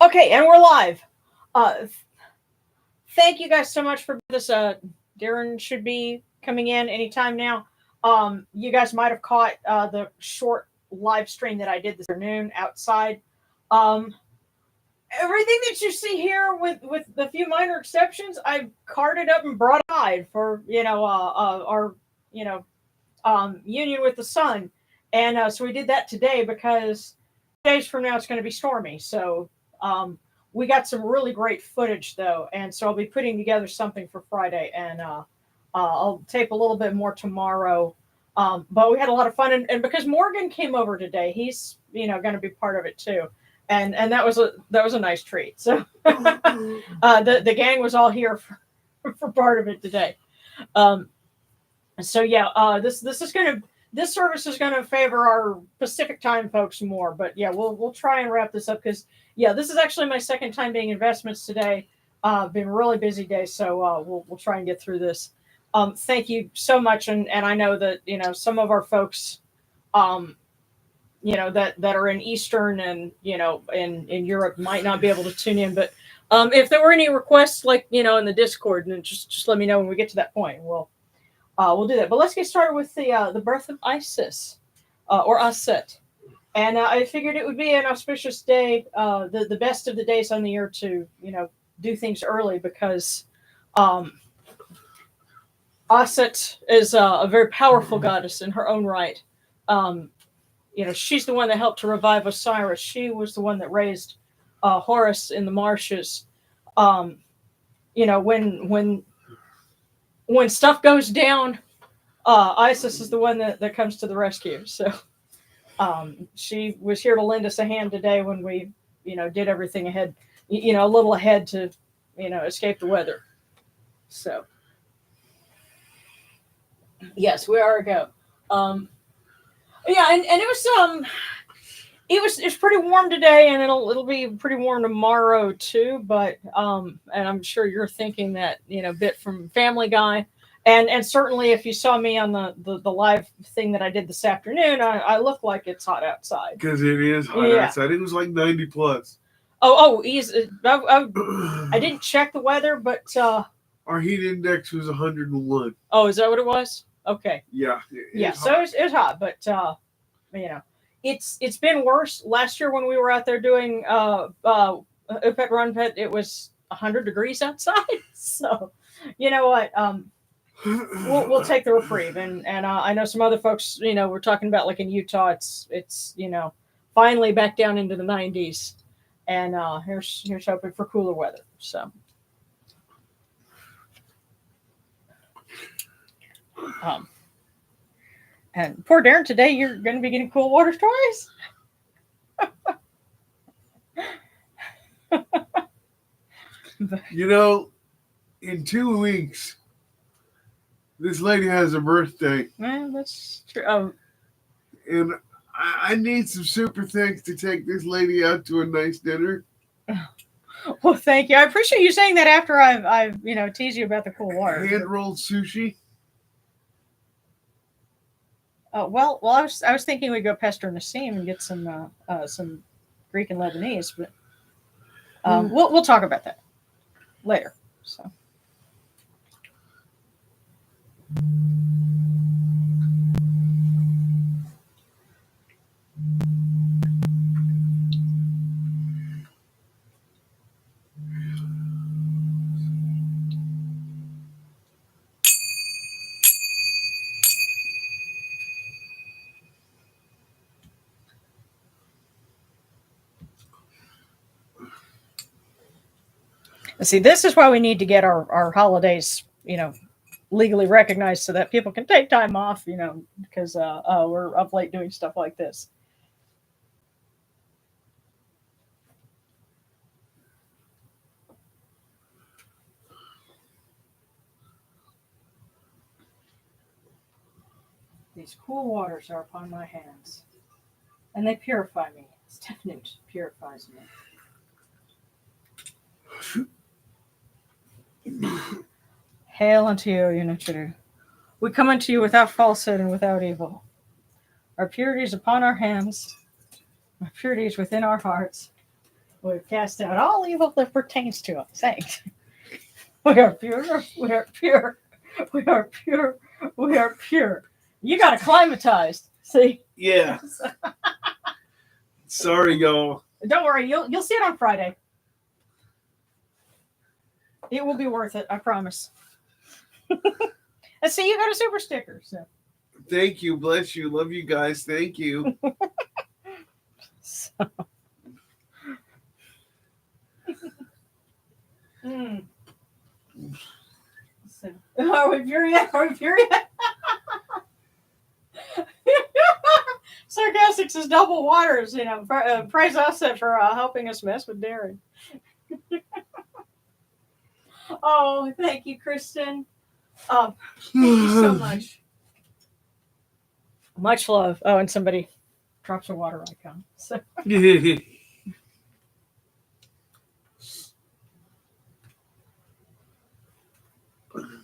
Okay, and we're live. Uh, Thank you guys so much for this. Darren should be coming in anytime now. You guys might have caught the short live stream that I did this afternoon outside. Um, Everything that you see here, with the few minor exceptions, I've carted up and brought aside for our you know union with the sun, and so we did that today because days from now it's going to be stormy. So um, we got some really great footage though, and so I'll be putting together something for Friday, and I'll tape a little bit more tomorrow. But we had a lot of fun, and because Morgan came over today, he's going to be part of it too, and that was a nice treat. So the gang was all here for part of it today. Um, so yeah, this service is gonna favor our Pacific time folks more, but yeah, we'll try and wrap this up because yeah, this is actually my second time being investments today. Been a really busy day, so we'll try and get through this. Thank you so much, and I know that some of our folks, um, that are in Eastern and in Europe might not be able to tune in, but if there were any requests like in the Discord, and just let me know when we get to that point. We'll do that. But let's get started with the birth of Isis, or Aset. And I figured it would be an auspicious day, the best of the days on the year to do things early because um, Auset is a very powerful goddess in her own right. Um, she's the one that helped to revive Osiris. She was the one that raised Horus in the marshes. Um, when stuff goes down, Isis is the one that comes to the rescue. So she was here to lend us a hand today when we, did everything ahead, a little ahead to, escape the weather. So yes, we are a go. Yeah, and it was pretty warm today, and it'll be pretty warm tomorrow too. But and I'm sure you're thinking that bit from Family Guy, and certainly if you saw me on the live thing that I did this afternoon, I look like it's hot outside because it is hot outside. It was like 90 plus. Easy. I didn't check the weather, but our heat index was 101. Oh, is that what it was? Okay. Yeah. So it was hot, but it's been worse. Last year when we were out there doing Upet Run Pet, it was 100 degrees outside. So you know what? We'll take the reprieve, and I know some other folks. We're talking about like in Utah, it's finally back down into the 90s, and here's hoping for cooler weather. So. And poor Darren, today you're going to be getting cool water stories. In 2 weeks, this lady has a birthday. Man, that's true. And I need some super thanks to take this lady out to a nice dinner. Well, thank you. I appreciate you saying that after I've teased you about the cool water. Hand rolled sushi. Well, I was thinking we'd go pester Nassim and get some Greek and Lebanese, but we'll talk about that later. So. See, this is why we need to get our holidays, legally recognized so that people can take time off, because we're up late doing stuff like this. These cool waters are upon my hands, and they purify me. Stephnute purifies me. Hail unto you, Unichiru. We come unto you without falsehood and without evil. Our purity is upon our hands. Our purity is within our hearts. We've cast out all evil that pertains to us. Thanks. We are pure. We are pure. We are pure. We are pure. You got acclimatized. See? Yeah. Sorry, y'all. Don't worry. You'll see it on Friday. It will be worth it. I promise. And see, you got a super sticker. So. Thank you. Bless you. Love you guys. Thank you. So. So. Are we furious? Are we furious? Sarcastic says double waters. You know, praise Aset for helping us mess with Darren. Oh, thank you, Kristen. Thank you so much. Much love. Oh, and somebody drops a water icon. So.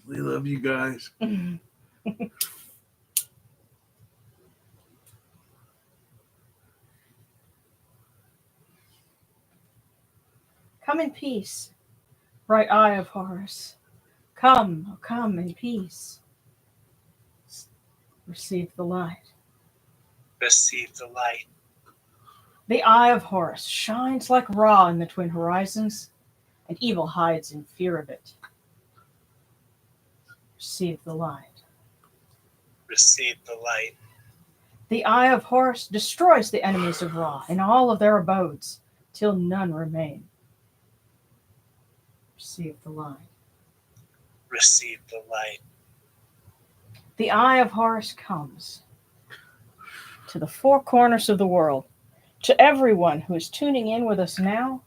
We love you guys. Come in peace, bright eye of Horus. Come, oh come in peace. Receive the light. Receive the light. The eye of Horus shines like Ra in the twin horizons, and evil hides in fear of it. Receive the light. Receive the light. The eye of Horus destroys the enemies of Ra in all of their abodes, till none remain. Receive the light. Receive the light. The eye of Horus comes to the four corners of the world, to everyone who is tuning in with us now,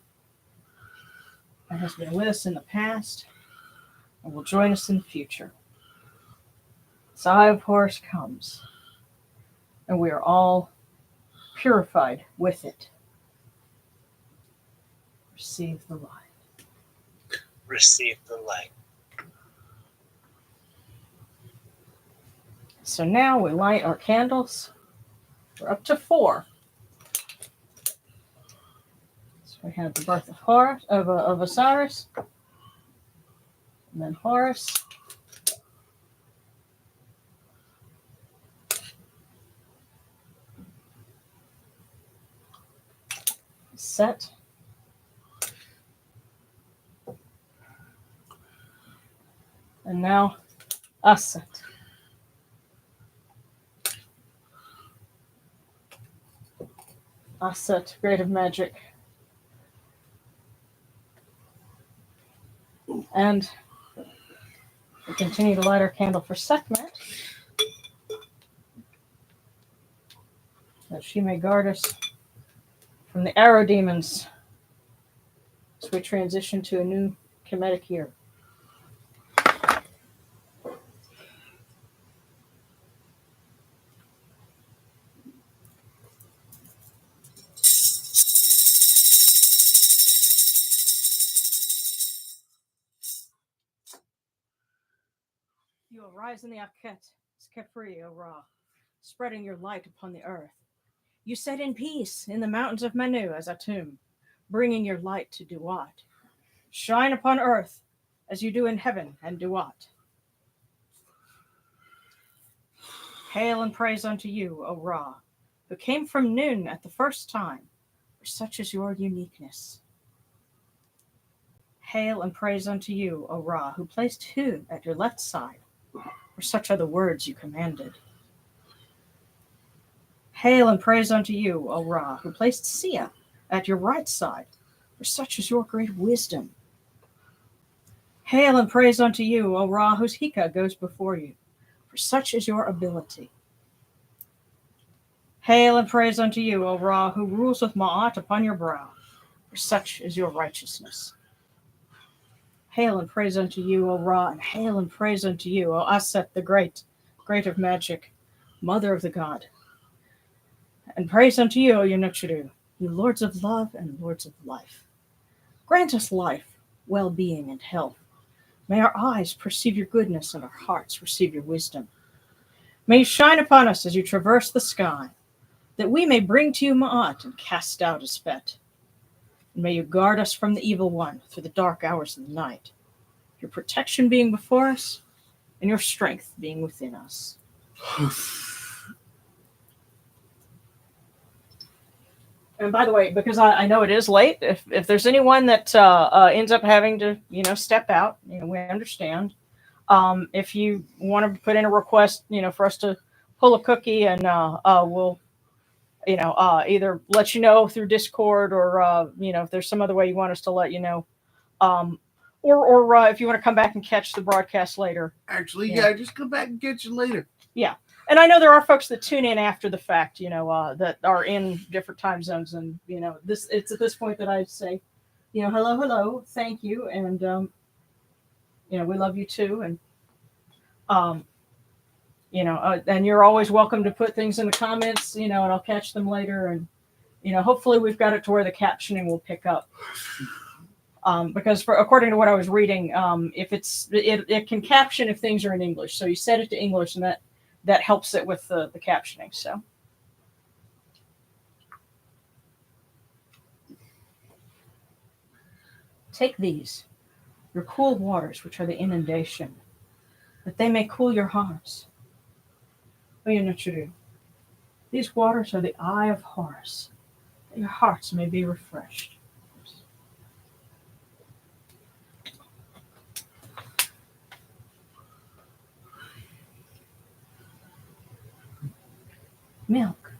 and has been with us in the past, and will join us in the future. This eye of Horus comes, and we are all purified with it. Receive the light. Receive the light. So now we light our candles. We're up to 4. So we have the birth of Horus, of Osiris, and then Horus. Set. And now Aset. Aset, great of magic. And we continue to light our candle for Sekhmet, that she may guard us from the arrow demons as we transition to a new Kemetic year. You will rise in the Auset, Skepri, O Ra, spreading your light upon the earth. You set in peace in the mountains of Manu as a tomb, bringing your light to Duat. Shine upon earth as you do in heaven and Duat. Hail and praise unto you, O Ra, who came from noon at the first time, for such is your uniqueness. Hail and praise unto you, O Ra, who placed Hu at your left side, for such are the words you commanded. Hail and praise unto you, O Ra, who placed Sia at your right side, for such is your great wisdom. Hail and praise unto you, O Ra, whose Hika goes before you, for such is your ability. Hail and praise unto you, O Ra, who rules with Ma'at upon your brow, for such is your righteousness. Hail and praise unto you, O Ra, and hail and praise unto you, O Aset the great, great of magic, mother of the god. And praise unto you, O Yenuchadu, you lords of love and lords of life. Grant us life, well-being, and health. May our eyes perceive your goodness and our hearts receive your wisdom. May you shine upon us as you traverse the sky, that we may bring to you Ma'at and cast out Aspet. And may you guard us from the evil one through the dark hours of the night, your protection being before us and your strength being within us. And by the way, because I know it is late, if there's anyone that ends up having to, step out, we understand. If you want to put in a request, for us to pull a cookie, and we'll, either let you know through Discord, or if there's some other way you want us to let you know, or if you want to come back and catch the broadcast later. Actually, yeah, just come back and catch you later. Yeah. And I know there are folks that tune in after the fact, that are in different time zones, and it's at this point that I say, hello, thank you, and we love you too, and and you're always welcome to put things in the comments, and I'll catch them later, and hopefully we've got it to where the captioning will pick up. Because according to what I was reading, if it can caption if things are in English, so you set it to English, and that helps it with the captioning. So, take these, your cool waters, which are the inundation, that they may cool your hearts. These waters are the Eye of Horus, that your hearts may be refreshed. Milk,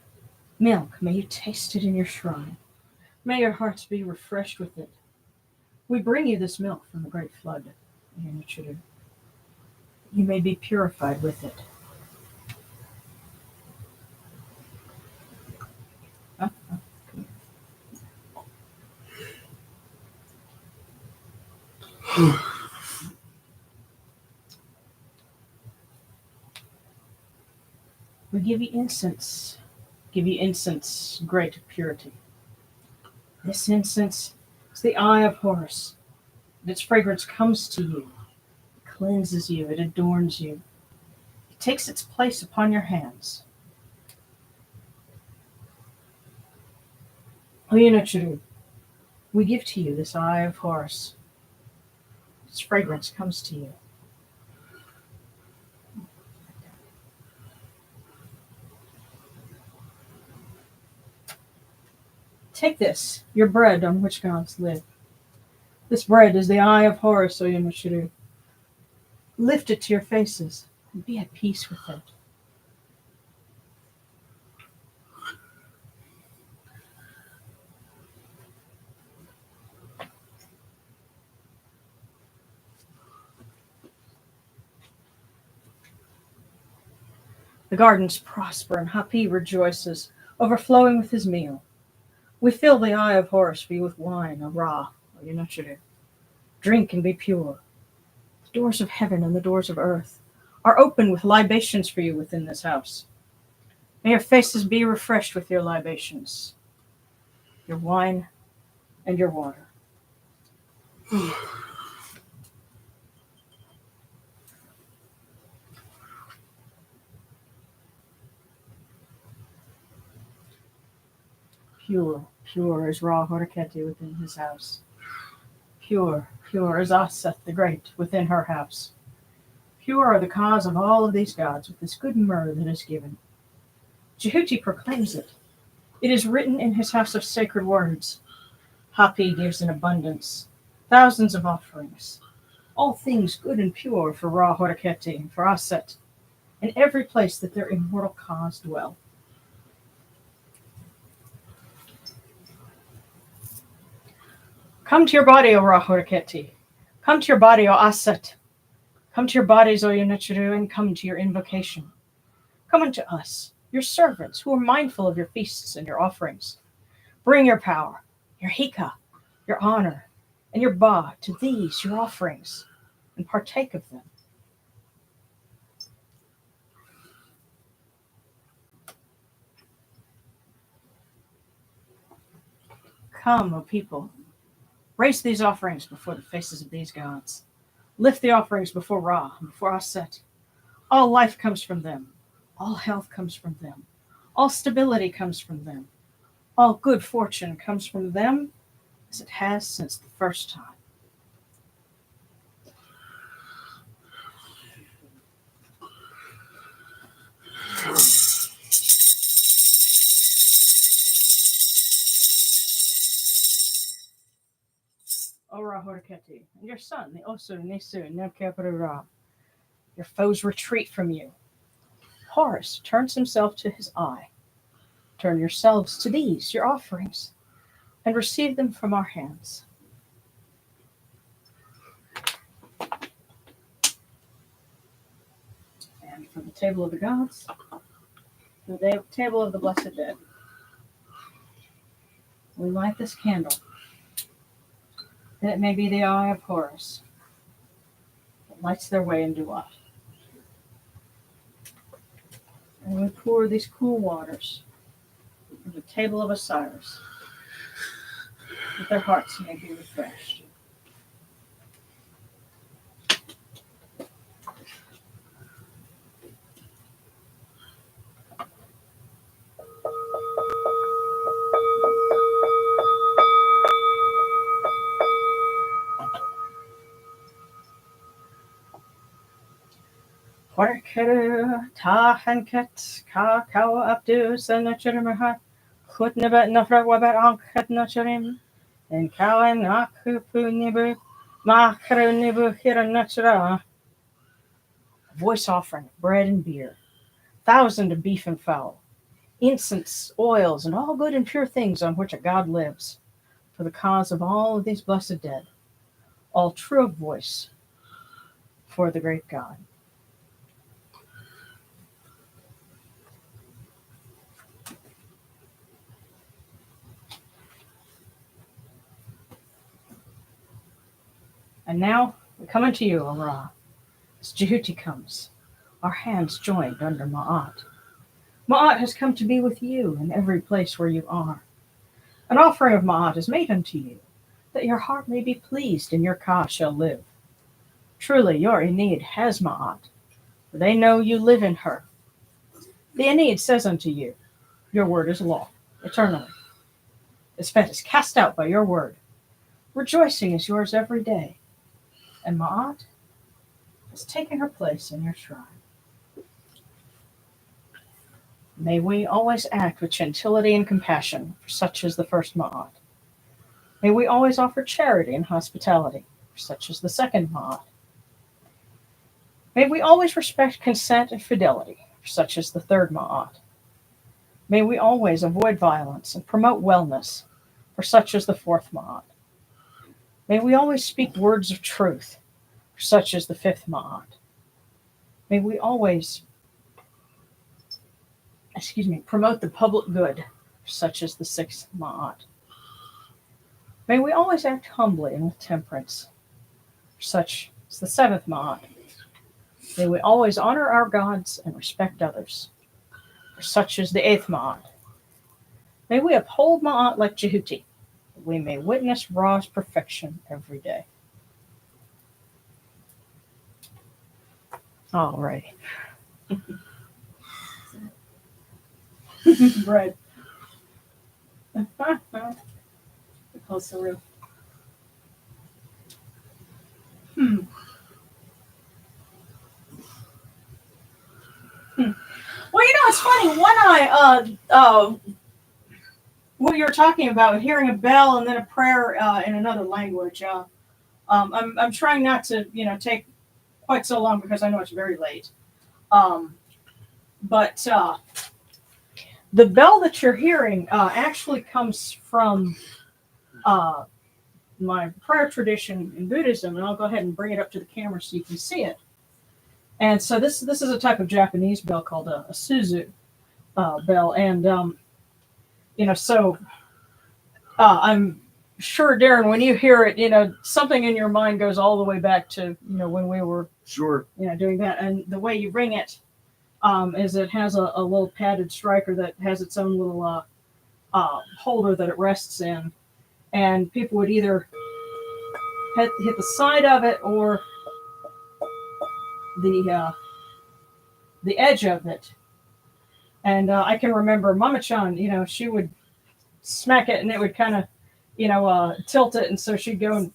may you taste it in your shrine. May your hearts be refreshed with it. We bring you this milk from the great flood. You may be purified with it. We give you incense. Great purity. This incense is the Eye of Horus. Its fragrance comes to you, it cleanses you, it adorns you. It takes its place upon your hands. We give to you this Eye of Horus. Its fragrance comes to you. Take this, your bread on which gods live. This bread is the Eye of Horus, Lift it to your faces and be at peace with it. The gardens prosper and Hapi rejoices, overflowing with his meal. We fill the Eye of Horus for you with wine, Ra, Drink and be pure. The doors of heaven and the doors of earth are open with libations for you within this house. May your faces be refreshed with your libations, your wine and your water. Pure is Ra Horiketi within his house. Pure is Aset the Great within her house. Pure are the cause of all of these gods with this good myrrh that is given. Jehuti proclaims it. It is written in his house of sacred words. Hapi gives in abundance, thousands of offerings. All things good and pure for Ra Horiketi and for Aset, in every place that their immortal cause dwell. Come to your body, O Ra Horiketi. Come to your body, O Aset. Come to your bodies, O Yunichiru, and come to your invocation. Come unto us, your servants, who are mindful of your feasts and your offerings. Bring your power, your hika, your honor, and your ba to these, your offerings, and partake of them. Come, O people. Raise these offerings before the faces of these gods. Lift the offerings before Ra and before Aset. All life comes from them. All health comes from them. All stability comes from them. All good fortune comes from them as it has since the first time. Ora Horiketi, and your son, the Osu Nisu Nebkebrura. Your foes retreat from you. Horus turns himself to his eye. Turn yourselves to these, your offerings, and receive them from our hands. And from the table of the gods, the table of the blessed dead, we light this candle, that it may be the Eye of Horus that lights their way into us. And we pour these cool waters from the table of Osiris, that their hearts may be refreshed. Horkeru tahanket ka kawa abdu sanachurimahat kutnabat nafrawabat anket nachurim and kawan nakupu nibu makru nibu hiranachra. Voice offering, bread and beer, 1,000 of beef and fowl, incense, oils, and all good and pure things on which a god lives, for the cause of all of these blessed dead, all true of voice for the great God. And now we come unto you, O Ra, as Jehuti comes, our hands joined under Ma'at. Ma'at has come to be with you in every place where you are. An offering of Ma'at is made unto you, that your heart may be pleased and your Ka shall live. Truly, your Enid has Ma'at, for they know you live in her. The Enid says unto you, your word is law, eternally. The Spet is cast out by your word. Rejoicing is yours every day. And Ma'at has taken her place in your shrine. May we always act with gentility and compassion, for such is the first Ma'at. May we always offer charity and hospitality, for such is the second Ma'at. May we always respect consent and fidelity, for such is the third Ma'at. May we always avoid violence and promote wellness, for such is the fourth Ma'at. May we always speak words of truth, for such is the fifth Ma'at. May we always, promote the public good, for such is the sixth Ma'at. May we always act humbly and with temperance, for such is the seventh Ma'at. May we always honor our gods and respect others, for such is the eighth Ma'at. May we uphold Ma'at like Jehuti, that we may witness Ra's perfection every day. All right. Bread. Closer real. Well, it's funny. When what you were talking about, hearing a bell and then a prayer in another language. I'm trying not to, take quite so long because I know it's very late. But the bell that you're hearing actually comes from my prayer tradition in Buddhism, and I'll go ahead and bring it up to the camera so you can see it. And so this is a type of Japanese bell called a Suzu bell, and so I'm sure, Darren, when you hear it, something in your mind goes all the way back to when we were doing that, and the way you ring it is it has a little padded striker that has its own little holder that it rests in, and people would either hit the side of it or the edge of it. And I can remember Mama-chan, she would smack it and it would kind of tilt it, and so she'd go and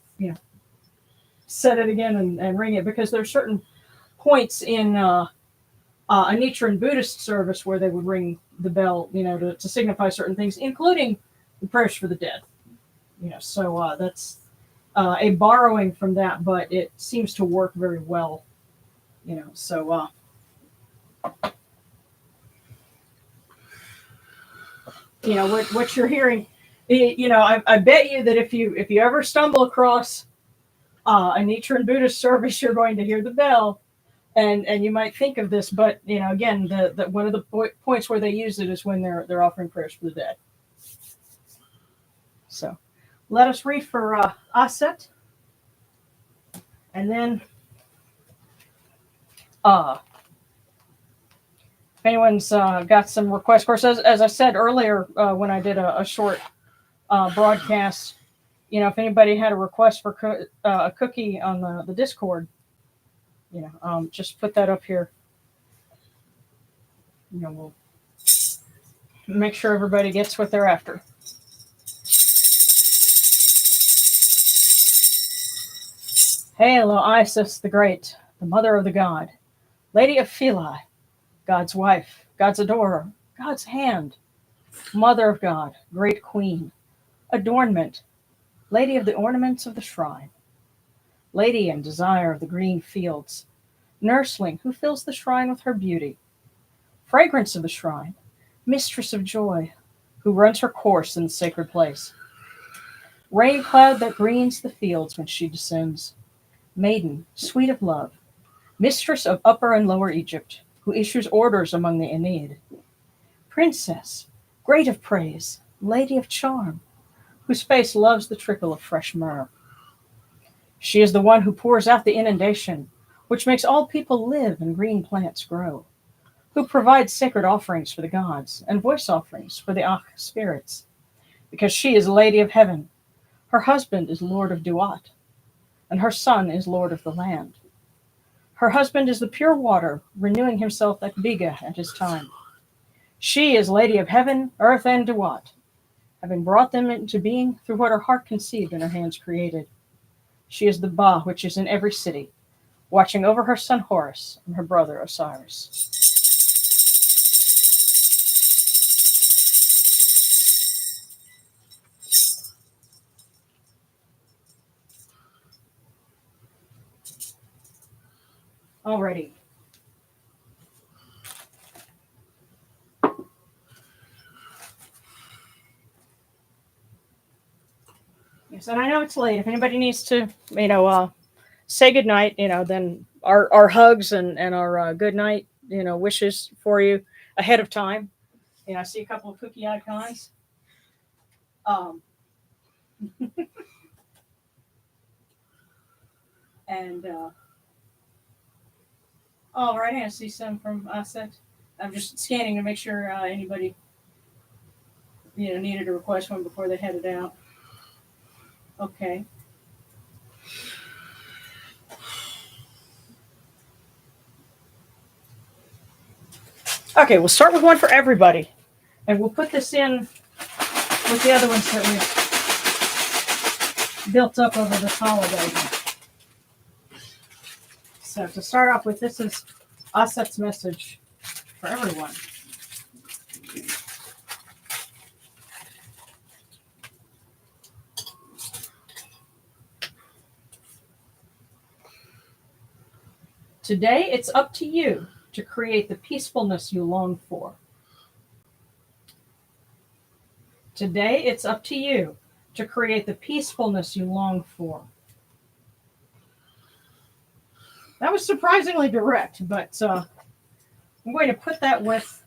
set it again and ring it, because there's certain points in a Nichiren Buddhist service where they would ring the bell, to signify certain things, including the prayers for the dead. So that's a borrowing from that, but it seems to work very well. So what you're hearing, I bet you that if you ever stumble across a Nichiren Buddhist service, you're going to hear the bell, and you might think of this, but again, the one of the points where they use it is when they're offering prayers for the dead. So let us read for Aset, and then if anyone's got some requests, of course, as I said earlier when I did a short broadcast, if anybody had a request for a cookie on the Discord, just put that up here. We'll make sure everybody gets what they're after. Hail, O Isis the Great, the mother of the god, lady of Philae, God's wife, God's adorer, God's hand, mother of God, great queen, adornment, lady of the ornaments of the shrine, lady and desire of the green fields, nursling who fills the shrine with her beauty, fragrance of the shrine, mistress of joy, who runs her course in the sacred place, rain cloud that greens the fields when she descends, maiden, sweet of love, mistress of Upper and Lower Egypt, who issues orders among the Aeneid, princess, great of praise, lady of charm, whose face loves the trickle of fresh myrrh. She is the one who pours out the inundation, which makes all people live and green plants grow, who provides sacred offerings for the gods and voice offerings for the Akh spirits, because she is Lady of Heaven. Her husband is Lord of Duat, and her son is Lord of the land. Her husband is the pure water, renewing himself like Biga at his time. She is Lady of Heaven, Earth, and Duat, having brought them into being through what her heart conceived and her hands created. She is the Ba which is in every city, watching over her son Horus and her brother Osiris. Alrighty. Yes, and I know it's late. If anybody needs to, say goodnight, then our hugs and our good night, wishes for you ahead of time. I see a couple of cookie icons. And all right, I see some from Aset. I'm just scanning to make sure anybody needed a request one before they headed out. Okay. Okay, we'll start with one for everybody, and we'll put this in with the other ones that we built up over this holiday. So to start off with, this is Aset's message for everyone. Today, it's up to you to create the peacefulness you long for. Today, it's up to you to create the peacefulness you long for. That was surprisingly direct, but I'm going to put that with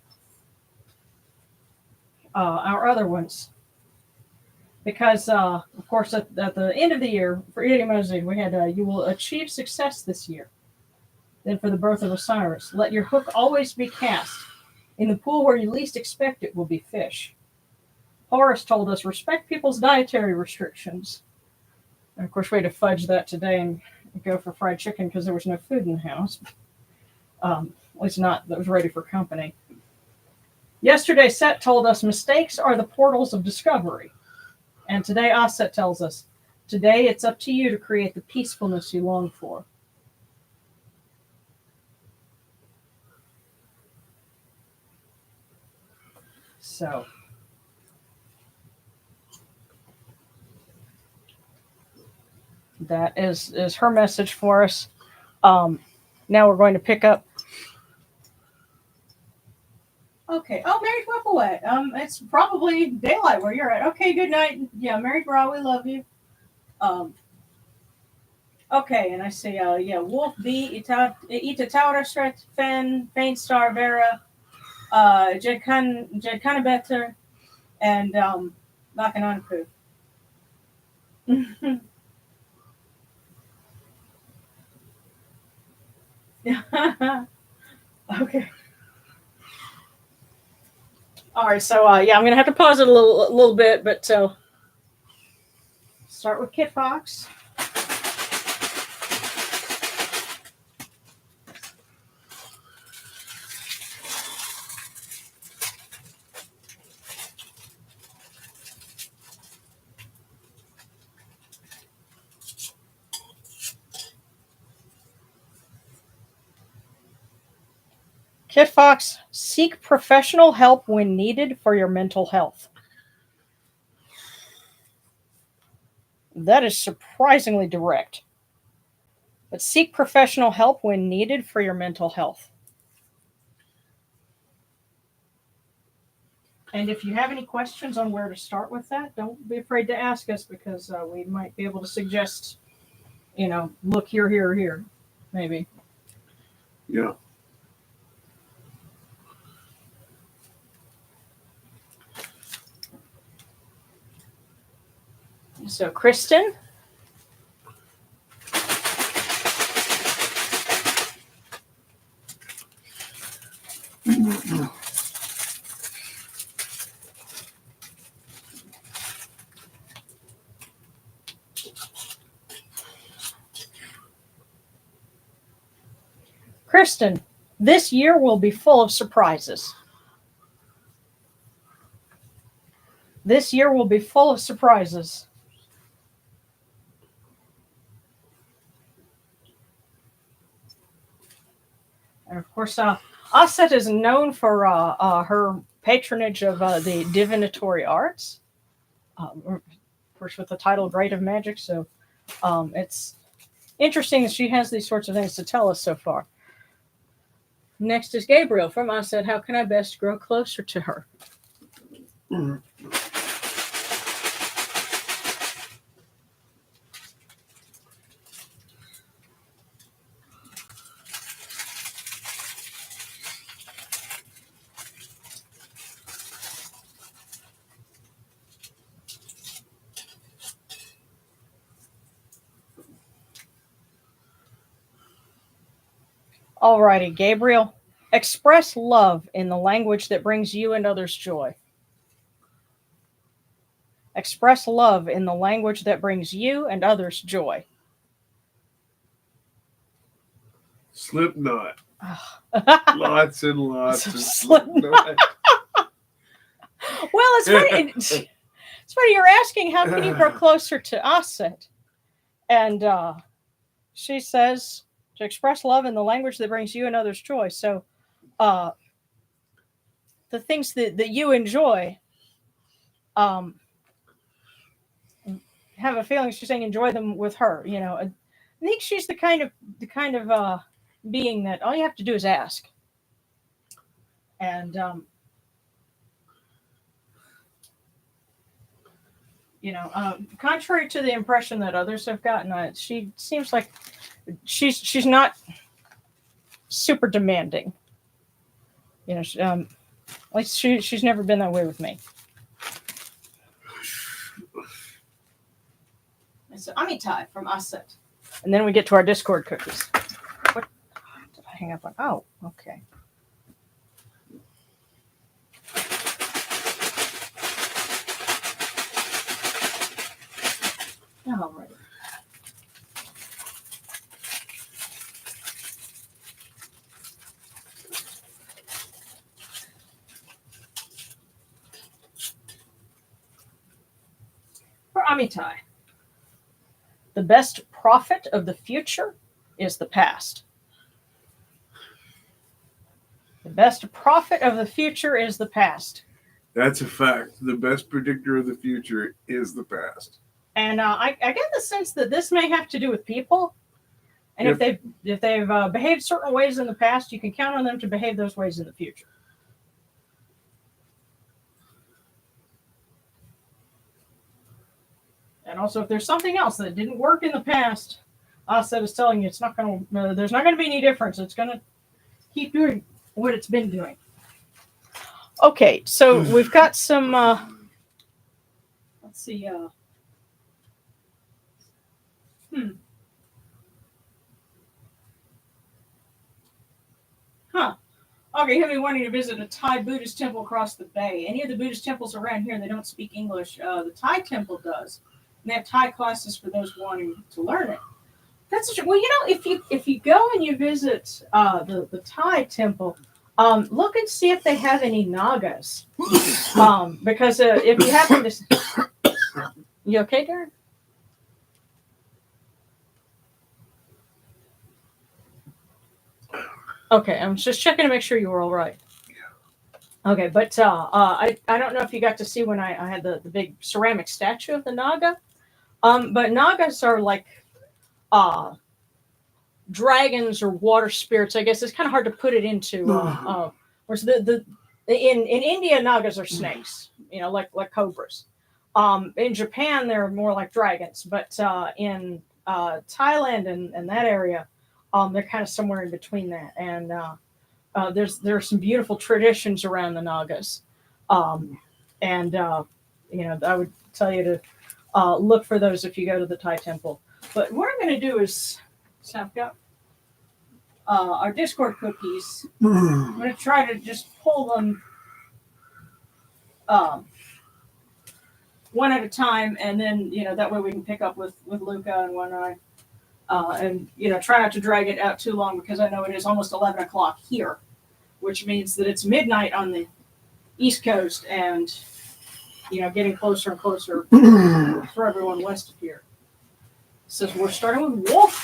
our other ones. Because, of course, at the end of the year, for Irimozu, we had, you will achieve success this year. Then for the birth of Osiris, let your hook always be cast. In the pool where you least expect it will be fish. Horus told us, respect people's dietary restrictions. And of course, we had to fudge that today and go for fried chicken because there was no food in the house. At least not that was ready for company. Yesterday, Set told us mistakes are the portals of discovery. And today Aset tells us, today it's up to you to create the peacefulness you long for. So that is her message for us. Now we're going to pick up. Okay. Oh, Mary Whipplewatt. It's probably daylight where you're at. Okay, good night. Yeah, Mary Bra, we love you. Okay, and I say, Wolf B, Ita Fain Star Vera, Jedkana Better, and Bakano. Okay. All right, so I'm gonna have to pause it a little bit, but start with Kit Fox. Kit Fox, seek professional help when needed for your mental health. That is surprisingly direct. But seek professional help when needed for your mental health. And if you have any questions on where to start with that, don't be afraid to ask us, because we might be able to suggest, look here, here, here, maybe. Yeah. So, Kristen. Kristen, this year will be full of surprises. This year will be full of surprises. And of course, Auset is known for her patronage of the divinatory arts, of course, with the title Great of Magic. So it's interesting that she has these sorts of things to tell us so far. Next is Gabriel from Aset. How can I best grow closer to her? Mm-hmm. Alrighty, Gabriel. Express love in the language that brings you and others joy. Express love in the language that brings you and others joy. Slipknot. Lots and lots of Slipknot. Well, it's funny. It's funny you're asking how can you grow closer to Aset, and she says to express love in the language that brings you and others joy. So, the things that you enjoy, have a feeling she's saying enjoy them with her. I think she's the kind of being that all you have to do is ask, and contrary to the impression that others have gotten, she seems like she's not super demanding. At least she's never been that way with me. So Amitai from Aset. And then we get to our Discord cookies. What did I hang up on? Oh, okay. All right. Amitai. The best prophet of the future is the past. The best prophet of the future is the past. That's a fact. The best predictor of the future is the past. And I get the sense that this may have to do with people. And Yep. if they've behaved certain ways in the past, you can count on them to behave those ways in the future. And also, if there's something else that didn't work in the past, Aset is telling you it's not going to. There's not going to be any difference. It's going to keep doing what it's been doing. Okay, so we've got some. Let's see. Huh. Okay, he'll be wanting to visit a Thai Buddhist temple across the bay. Any of the Buddhist temples around here, they don't speak English. The Thai temple does. And they have Thai classes for those wanting to learn it. That's well, you know, if you go and you visit the Thai temple, look and see if they have any Nagas. Because if you happen to, you okay, Darren? Okay, I'm just checking to make sure you were all right. Okay, but I don't know if you got to see when I had the big ceramic statue of the Naga. But Nagas are like dragons or water spirits. I guess it's kind of hard to put it into. Whereas in India, Nagas are snakes, you know, like cobras. In Japan, they're more like dragons, but in Thailand and that area, they're kind of somewhere in between that. And there are some beautiful traditions around the Nagas, and you know, I would tell you to look for those if you go to the Thai temple. But what I'm going to do is, so I've got our Discord cookies. I'm going to try to just pull them one at a time, and then, you know, that way we can pick up with Luca and one eye. And, you know, try not to drag it out too long because I know it is almost 11 o'clock here, which means that it's midnight on the East Coast and, you know, getting closer and closer for everyone west of here. So we're starting with Wolf.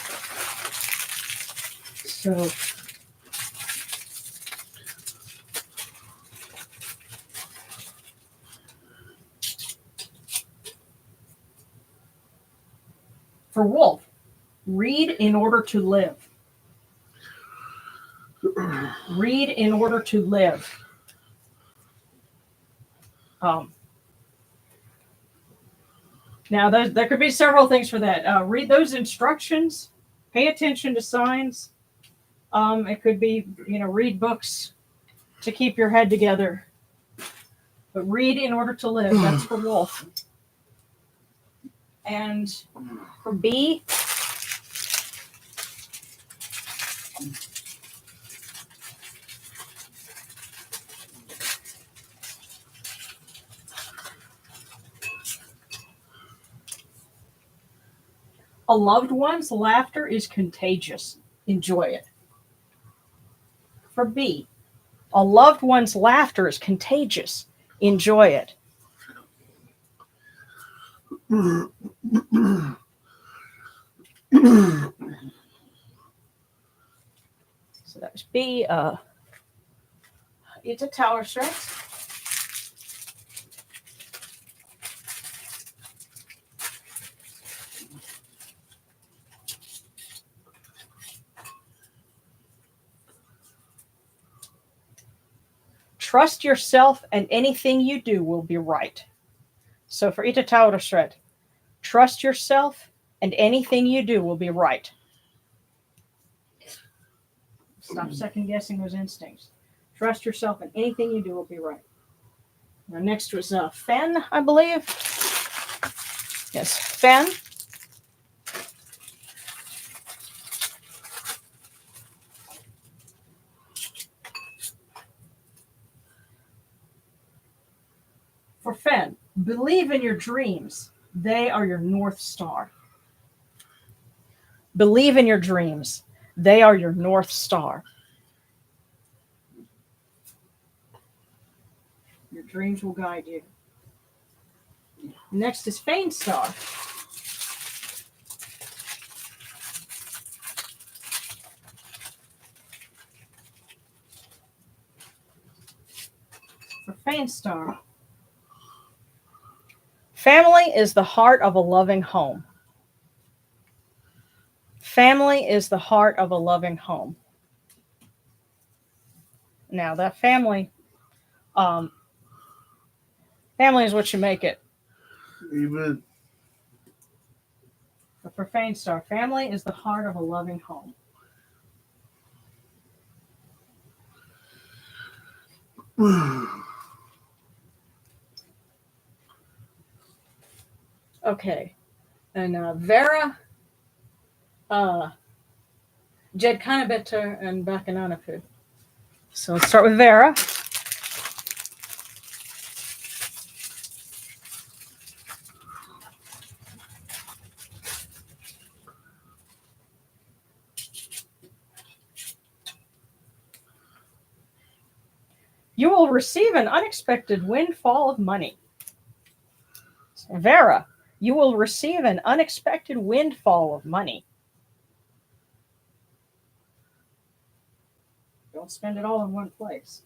So for Wolf, read in order to live. Read in order to live. Now, there could be several things for that. Read those instructions. Pay attention to signs. It could be, you know, read books to keep your head together. But read in order to live. That's for Wolf. And for B, a loved one's laughter is contagious. Enjoy it. For B, a loved one's laughter is contagious. Enjoy it. So that was B. It's a tower strength. Trust yourself and anything you do will be right. So for Ita Taura Shred, trust yourself and anything you do will be right. Stop second guessing those instincts. Trust yourself and anything you do will be right. Now next was Fen, I believe. Yes, Fen. For Fen, believe in your dreams. They are your North Star. Believe in your dreams. They are your North Star. Your dreams will guide you. Next is Fane Star. For Fane Star. Family is the heart of a loving home. Family is the heart of a loving home. Now that family is what you make it. Amen. But for Fane Star, family is the heart of a loving home. Okay. And Vera, Jed Kanabeta, and Bakano. So let's start with Vera. You will receive an unexpected windfall of money. Vera, you will receive an unexpected windfall of money. Don't spend it all in one place.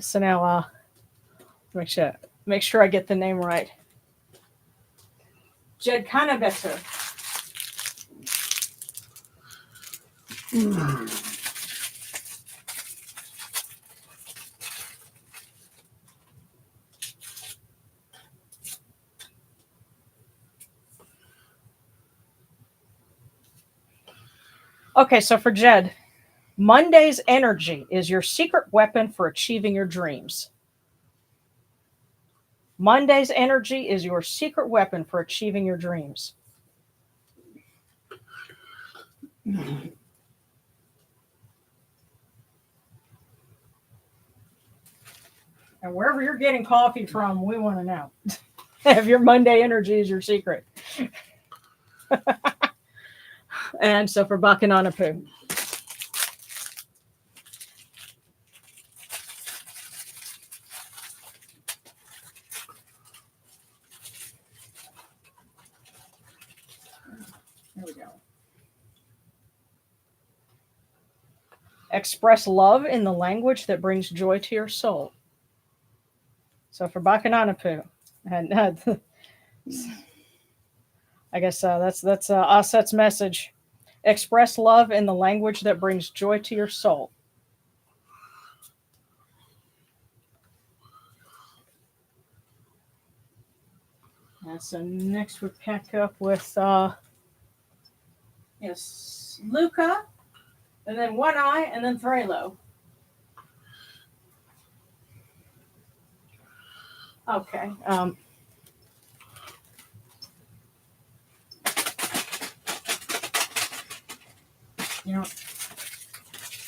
So now, make sure I get the name right. Jed Kanabeta. Okay, so for Jed, Monday's energy is your secret weapon for achieving your dreams. Monday's energy is your secret weapon for achieving your dreams. And wherever you're getting coffee from, we want to know if your Monday energy is your secret. And so for Bakano. There we go. Express love in the language that brings joy to your soul. So for Bakano, and I guess that's Auset's message. Express love in the language that brings joy to your soul. So next we pick up with Luca, and then One Eye, and then Thralo. Okay.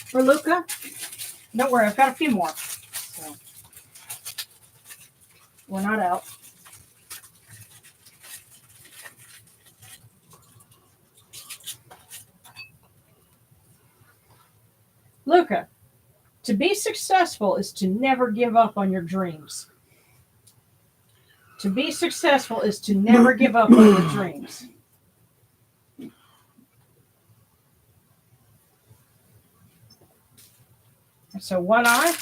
For Luca, don't worry, I've got a few more. So we're not out. Luca, to be successful is to never give up on your dreams. To be successful is to never give up on your dreams. So One Eye.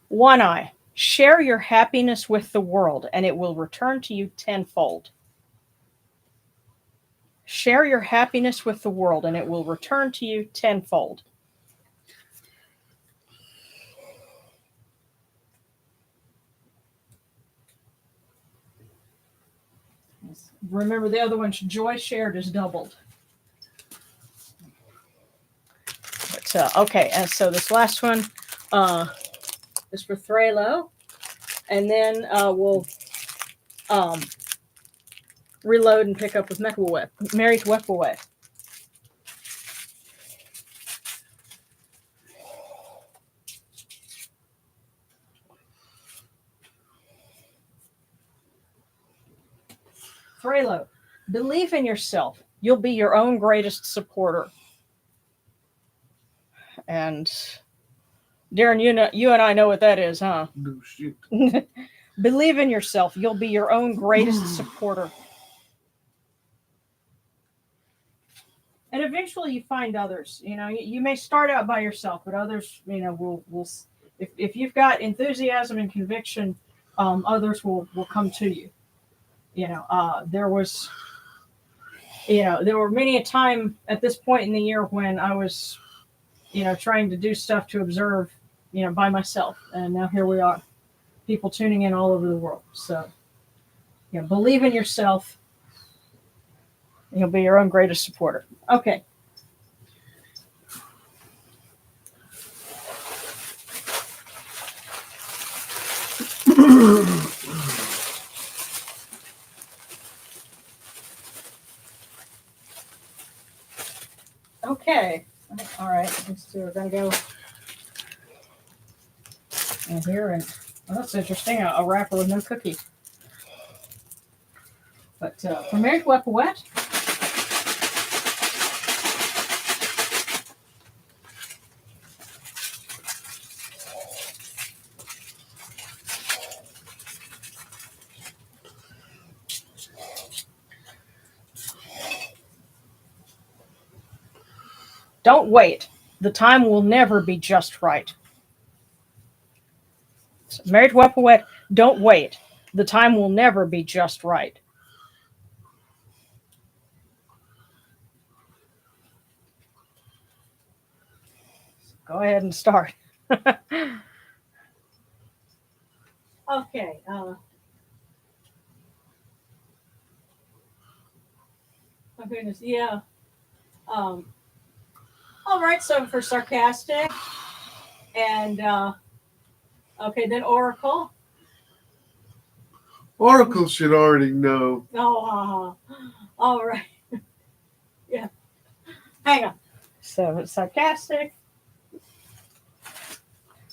One Eye. Share your happiness with the world, and it will return to you tenfold. Share your happiness with the world, and it will return to you tenfold. Remember, the other one's joy shared is doubled. But, okay, and so this last one is for Thralo, and then we'll reload and pick up with Mary Twepaway. Trelo, believe in yourself. You'll be your own greatest supporter. And Darren, you and I know what that is, huh? No shit. Believe in yourself. You'll be your own greatest supporter. And eventually you find others. You may start out by yourself, but others, will if you've got enthusiasm and conviction, others will come to you. There were many a time at this point in the year when I was, trying to do stuff to observe, by myself. And now here we are, people tuning in all over the world. So, believe in yourself. You'll be your own greatest supporter. Okay. Okay. All right. Let's see. We're going to go in here. And that's interesting. A wrapper with no cookie. But for Mary Wet. Don't wait. The time will never be just right. So, Married Wet, don't wait. The time will never be just right. So go ahead and start. Okay. Oh goodness, yeah. All right, so for sarcastic, and okay, then Oracle. Oracle should already know. Oh, all right. Yeah. Hang on. So sarcastic.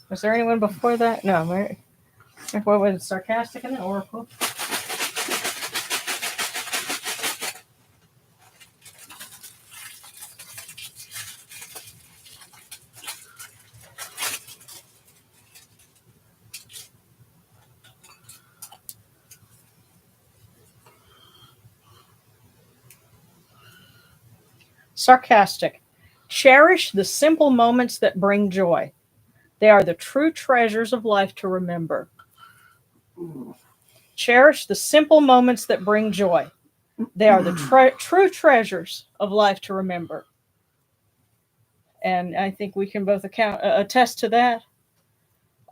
Was there anyone before that? No, right? What was sarcastic and then Oracle? Sarcastic. Cherish the simple moments that bring joy. They are the true treasures of life to remember. Cherish the simple moments that bring joy. They are the true treasures of life to remember. And I think we can both attest to that.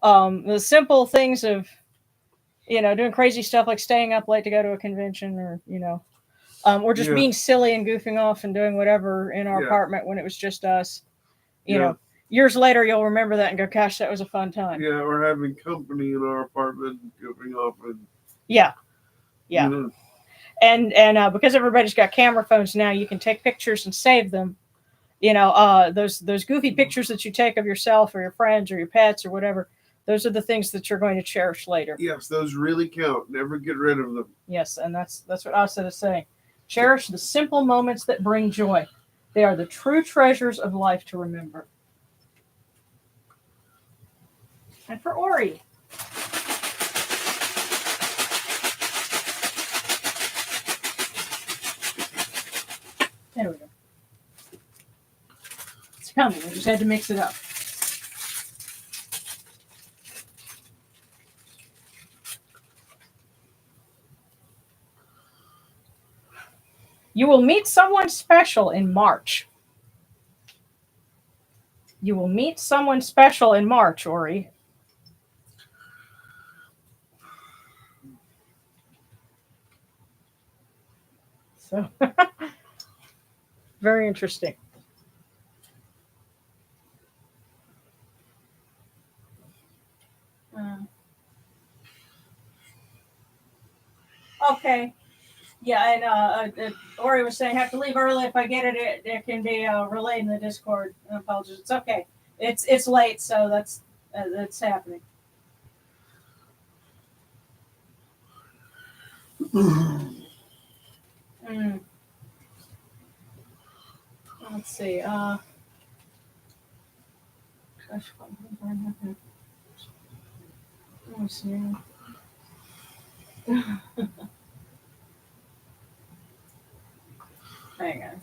The simple things of, doing crazy stuff like staying up late to go to a convention or just being silly and goofing off and doing whatever in our apartment when it was just us. You know, years later, you'll remember that and go, gosh, that was a fun time. Yeah, we're having company in our apartment goofing off. Yeah. And because everybody's got camera phones now, you can take pictures and save them. Those goofy pictures that you take of yourself or your friends or your pets or whatever, those are the things that you're going to cherish later. Yes, those really count. Never get rid of them. Yes, and that's what Auset is saying. Cherish the simple moments that bring joy. They are the true treasures of life to remember. And for Ori. There we go. It's coming. We just had to mix it up. You will meet someone special in March. You will meet someone special in March, Ori. So, very interesting. Okay. Yeah, and Ori was saying, I have to leave early. If I get it, it can be relayed in the Discord. I apologize. It's okay. It's late, so that's happening. Mm. Let's see. Gosh, let me see. Hang on.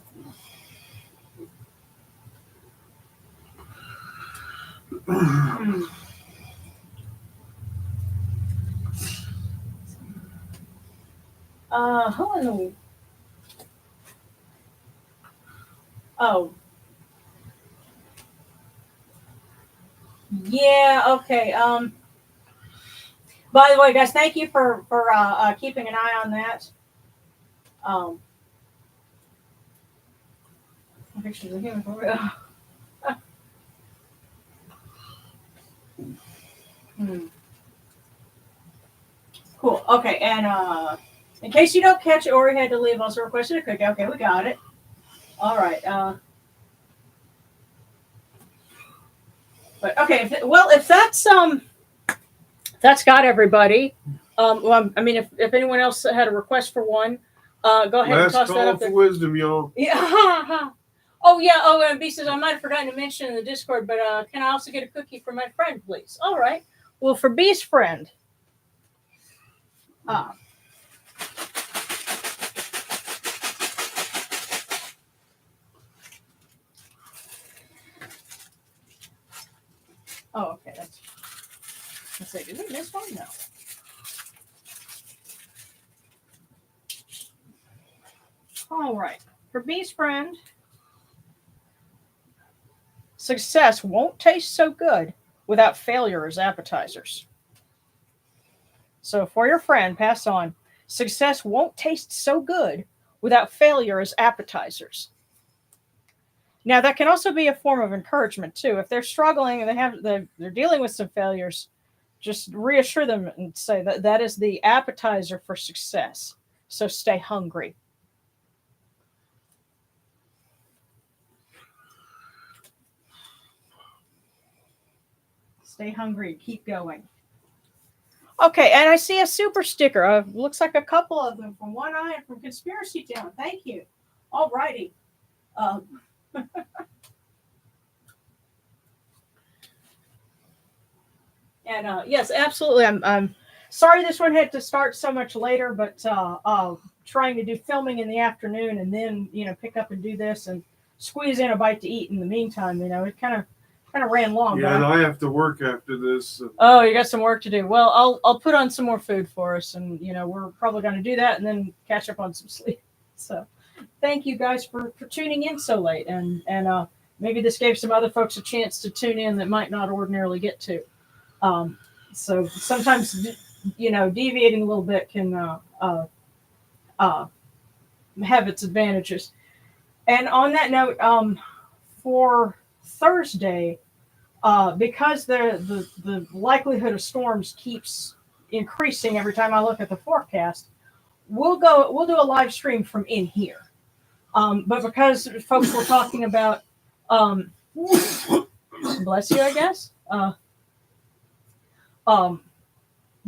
Hmm. Who in the... Oh. Yeah, okay. By the way, guys, thank you for keeping an eye on that. Pictures of human. Hmm. Cool. Okay, and in case you don't catch it or you had to leave, also requested a cookie. Okay, we got it. All right. But okay, if that's got everybody. Well, I mean, if anyone else had a request for one, go ahead and Last toss that call up for there. wisdom, y'all. Yeah. Oh yeah. Oh, and B says I might have forgotten to mention in the Discord, but can I also get a cookie for my friend, please? All right. Well, for B's friend. Oh, okay. Let's see. Did we miss one? No. All right. For B's friend, success won't taste so good without failure as appetizers. So for your friend, pass on. Success won't taste so good without failure as appetizers. Now that can also be a form of encouragement too. If they're struggling and they're dealing with some failures, just reassure them and say that is the appetizer for success. So stay hungry. Stay hungry. Keep going. Okay, and I see a super sticker. Looks like a couple of them from One Eye and from Conspiracy Town. Thank you. All righty. And yes, absolutely. I'm sorry this one had to start so much later, but trying to do filming in the afternoon and then pick up and do this and squeeze in a bite to eat in the meantime. It kind of ran long. Yeah, and I have to work after this. So. Oh, you got some work to do. Well, I'll put on some more food for us, and we're probably going to do that and then catch up on some sleep. So, thank you guys for tuning in so late, and maybe this gave some other folks a chance to tune in that might not ordinarily get to. So sometimes, deviating a little bit can have its advantages. And on that note, for Thursday, because the likelihood of storms keeps increasing every time I look at the forecast, we'll do a live stream from in here. But because folks were talking about, bless you, I guess.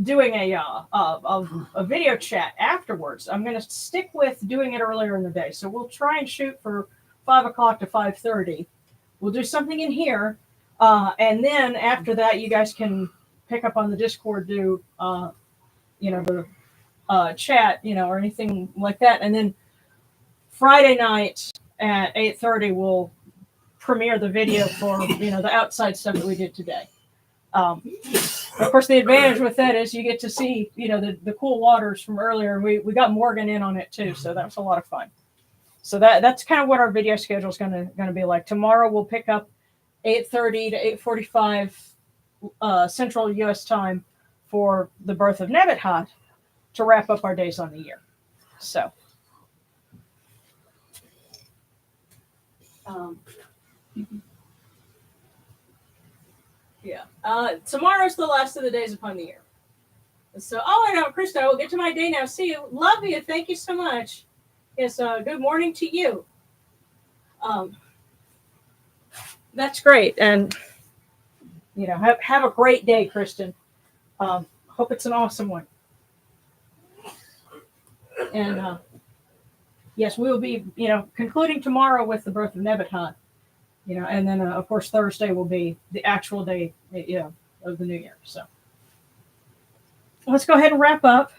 Doing a video chat afterwards. I'm going to stick with doing it earlier in the day. So we'll try and shoot for 5 o'clock to 5:30. We'll do something in here. And then after that, you guys can pick up on the Discord, do, the chat, or anything like that. And then Friday night at 8:30, we'll premiere the video for, the outside stuff that we did today. Of course, the advantage with that is you get to see, the cool waters from earlier. We got Morgan in on it too, so that was a lot of fun. So that's kind of what our video schedule is going to be like. Tomorrow we'll pick up 8:30 to 8:45 Central U.S. time for the birth of Nebuchadnezzar to wrap up our days on the year. So. Yeah. Tomorrow's the last of the days upon the year. So, I know, Kristen, I will get to my day now. See you. Love you. Thank you so much. Yes, good morning to you. That's great. And, have a great day, Kristen. Hope it's an awesome one. And yes, we will be, concluding tomorrow with the birth of Nebuchadnezzar, and then of course Thursday will be the actual day, of the new year. So let's go ahead and wrap up.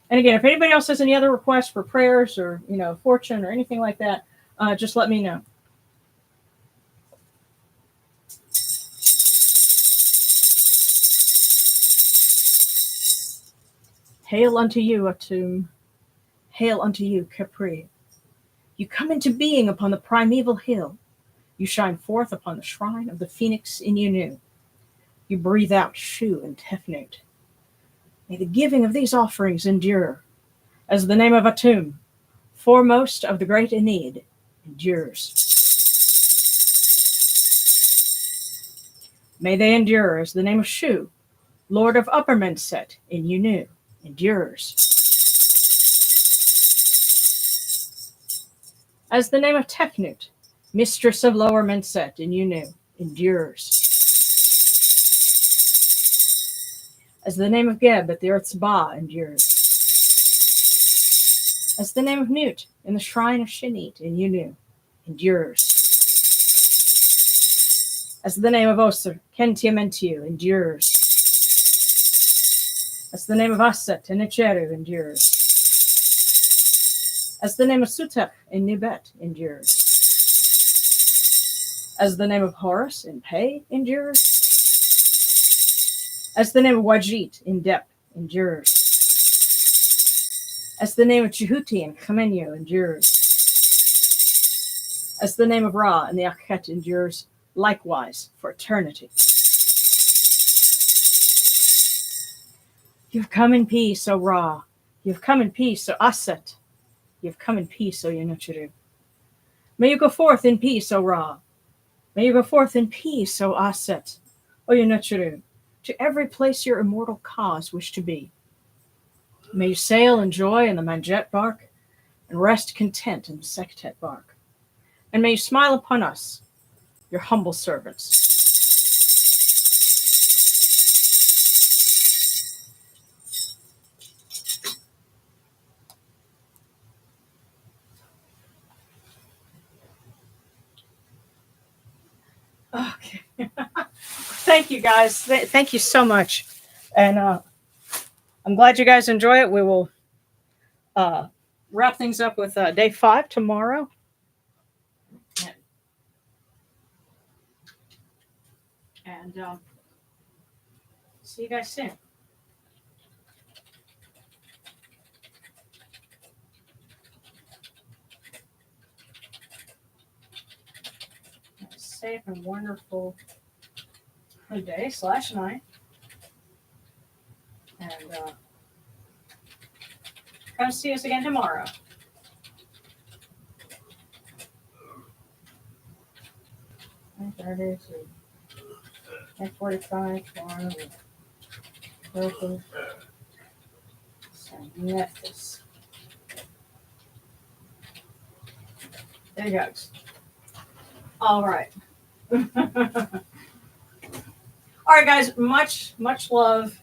And again, if anybody else has any other requests for prayers or fortune or anything like that, just let me know. Hail unto you, Atum. Hail unto you, Capri. You come into being upon the primeval hill. You shine forth upon the shrine of the phoenix in Unu. You breathe out Shu and Tefnut. May the giving of these offerings endure, as the name of Atum, foremost of the great Enid, endures. May they endure as the name of Shu, Lord of Upper Menset in Unu, endures. As the name of Tefnut, Mistress of Lower Menset in Unu, endures. As the name of Geb at the earth's Ba endures. As the name of Nut in the shrine of Shinit in Unu endures. As the name of Oser, Kentiamentiu, endures. As the name of Aset in Echeru endures. As the name of Sutech in Nibet endures. As the name of Horus in Pei endures. As the name of Wajit in Dep endures. As the name of Jehuti in Chamenio endures. As the name of Ra in the Akhet endures, likewise for eternity. You've come in peace, O Ra. You've come in peace, O Aset. You've come in peace, O Yenuchuru. May you go forth in peace, O Ra. May you go forth in peace, O Aset, O Yenuchuru, to every place your immortal cause wish to be. May you sail in joy in the Manjet bark, and rest content in the Sektet bark. And may you smile upon us, your humble servants. Okay. Thank you, guys. Thank you so much. And I'm glad you guys enjoy it. We will wrap things up with day 5 tomorrow. And see you guys soon. Have a safe and wonderful day/night. And come see us again tomorrow. Friday to 9:45 tomorrow. Local. Memphis. There you go. All right. All right, guys. Much love.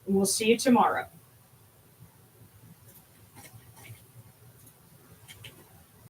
We'll see you tomorrow.